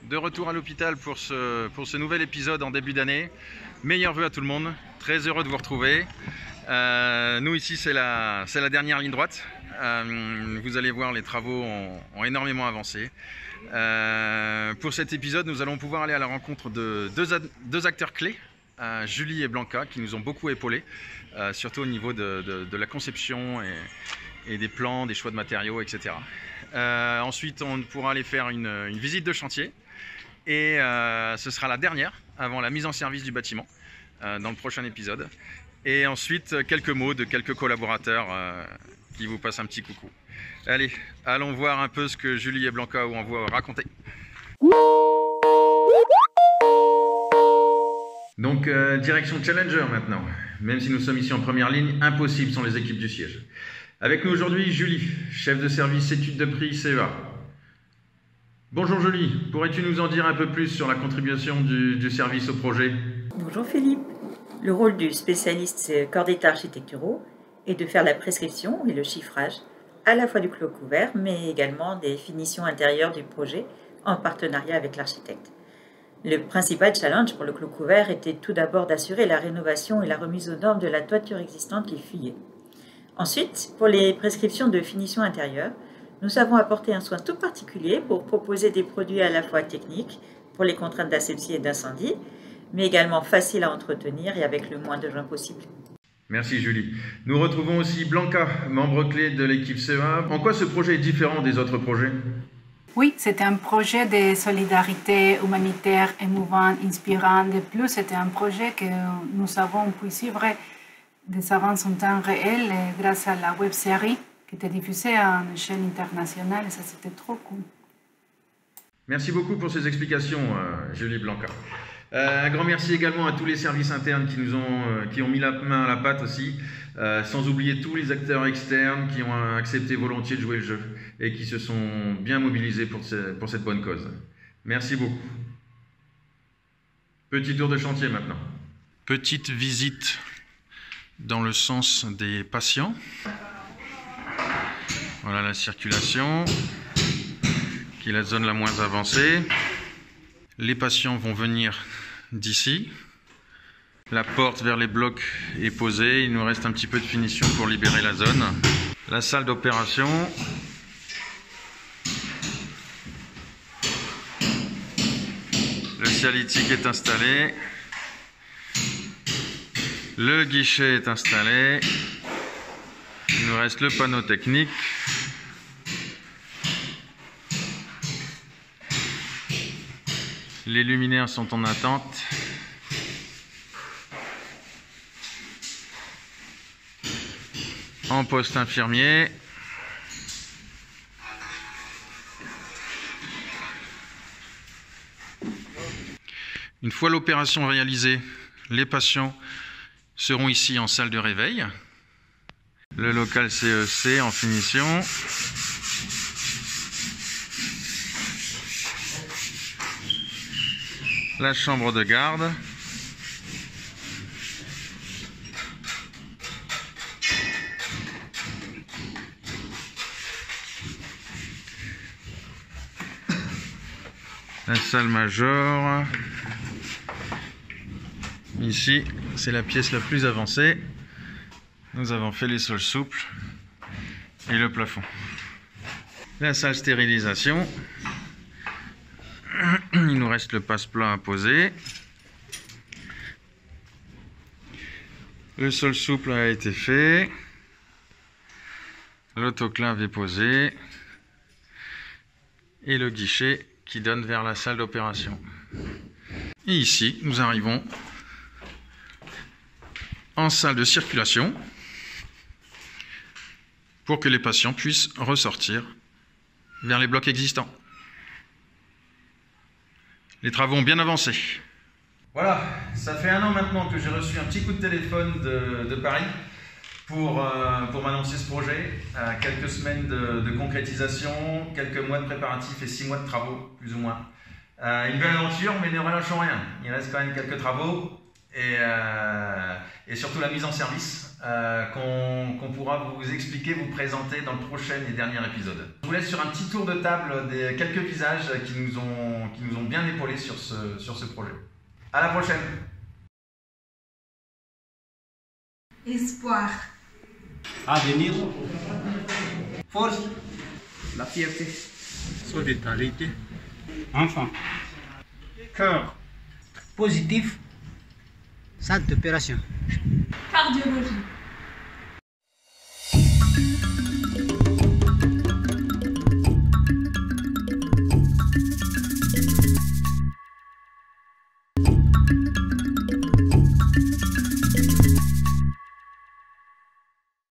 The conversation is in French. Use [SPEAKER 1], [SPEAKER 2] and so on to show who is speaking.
[SPEAKER 1] De retour à l'hôpital pour ce nouvel épisode en début d'année. Meilleurs vœux à tout le monde, très heureux de vous retrouver. Nous ici c'est la dernière ligne droite. Vous allez voir, les travaux ont énormément avancé. Pour cet épisode, nous allons pouvoir aller à la rencontre de deux acteurs clés, Julie et Blanca, qui nous ont beaucoup épaulés, surtout au niveau de la conception et des plans, des choix de matériaux, etc. Ensuite, on pourra aller faire une visite de chantier. Et ce sera la dernière avant la mise en service du bâtiment dans le prochain épisode. Et ensuite, quelques mots de quelques collaborateurs qui vous passent un petit coucou. Allez, allons voir un peu ce que Julie et Blanca ont à vous raconter. Donc, direction Challenger maintenant. Même si nous sommes ici en première ligne, impossible sans les équipes du siège. Avec nous aujourd'hui, Julie, chef de service études de prix CEA. Bonjour Julie, pourrais-tu nous en dire un peu plus sur la contribution du service au projet?
[SPEAKER 2] Bonjour Philippe. Le rôle du spécialiste corps d'état architecturaux est de faire la prescription et le chiffrage à la fois du clos couvert, mais également des finitions intérieures du projet en partenariat avec l'architecte. Le principal challenge pour le clos couvert était tout d'abord d'assurer la rénovation et la remise aux normes de la toiture existante qui fuyait. Ensuite, pour les prescriptions de finition intérieure, nous avons apporté un soin tout particulier pour proposer des produits à la fois techniques pour les contraintes d'asepsie et d'incendie, mais également faciles à entretenir et avec le moins de joints possible.
[SPEAKER 1] Merci Julie. Nous retrouvons aussi Blanca, membre clé de l'équipe CEA. En quoi ce projet est différent des autres projets?
[SPEAKER 3] Oui, c'est un projet de solidarité humanitaire, émouvant, inspirant. De plus, c'était un projet que nous avons pu suivre des avances en temps réel grâce à la web-série qui était diffusée à une chaîne internationale et ça c'était trop cool.
[SPEAKER 1] Merci beaucoup pour ces explications, Julie Blanca. Un grand merci également à tous les services internes qui ont mis la main à la pâte aussi, sans oublier tous les acteurs externes qui ont accepté volontiers de jouer le jeu et qui se sont bien mobilisés pour cette bonne cause. Merci beaucoup. Petit tour de chantier maintenant. Petite visite dans le sens des patients. Voilà la circulation, qui est la zone la moins avancée. Les patients vont venir d'ici. La porte vers les blocs est posée. Il nous reste un petit peu de finition pour libérer la zone. La salle d'opération. Le cialytique est installé. Le guichet est installé. Il nous reste le panneau technique. Les luminaires sont en attente. En poste infirmier. Une fois l'opération réalisée, les patients seront ici en salle de réveil. Le local CEC en finition. La chambre de garde. La salle major. Ici, c'est la pièce la plus avancée. Nous avons fait les sols souples et le plafond. La salle stérilisation. Il nous reste le passe-plat à poser. Le sol souple a été fait. L'autoclave est posé. Et le guichet qui donne vers la salle d'opération. Et ici, nous arrivons en salle de circulation pour que les patients puissent ressortir vers les blocs existants. Les travaux ont bien avancé. Voilà, ça fait 1 an maintenant que j'ai reçu un petit coup de téléphone de Paris pour m'annoncer ce projet. Quelques semaines de concrétisation, quelques mois de préparatifs et 6 mois de travaux, plus ou moins. Une belle aventure, mais ne relâchons rien. Il reste quand même quelques travaux et surtout la mise en service qu'on pourra vous expliquer, vous présenter dans le prochain et dernier épisode. Je vous laisse sur un petit tour de table des quelques visages qui nous ont bien épaulés sur ce projet. À la prochaine!
[SPEAKER 4] Espoir.
[SPEAKER 5] Avenir.
[SPEAKER 6] Force.
[SPEAKER 5] La fierté.
[SPEAKER 6] Solidarité.
[SPEAKER 5] Enfant.
[SPEAKER 6] Cœur.
[SPEAKER 7] Positif. Salle d'opération.
[SPEAKER 4] Cardiologie.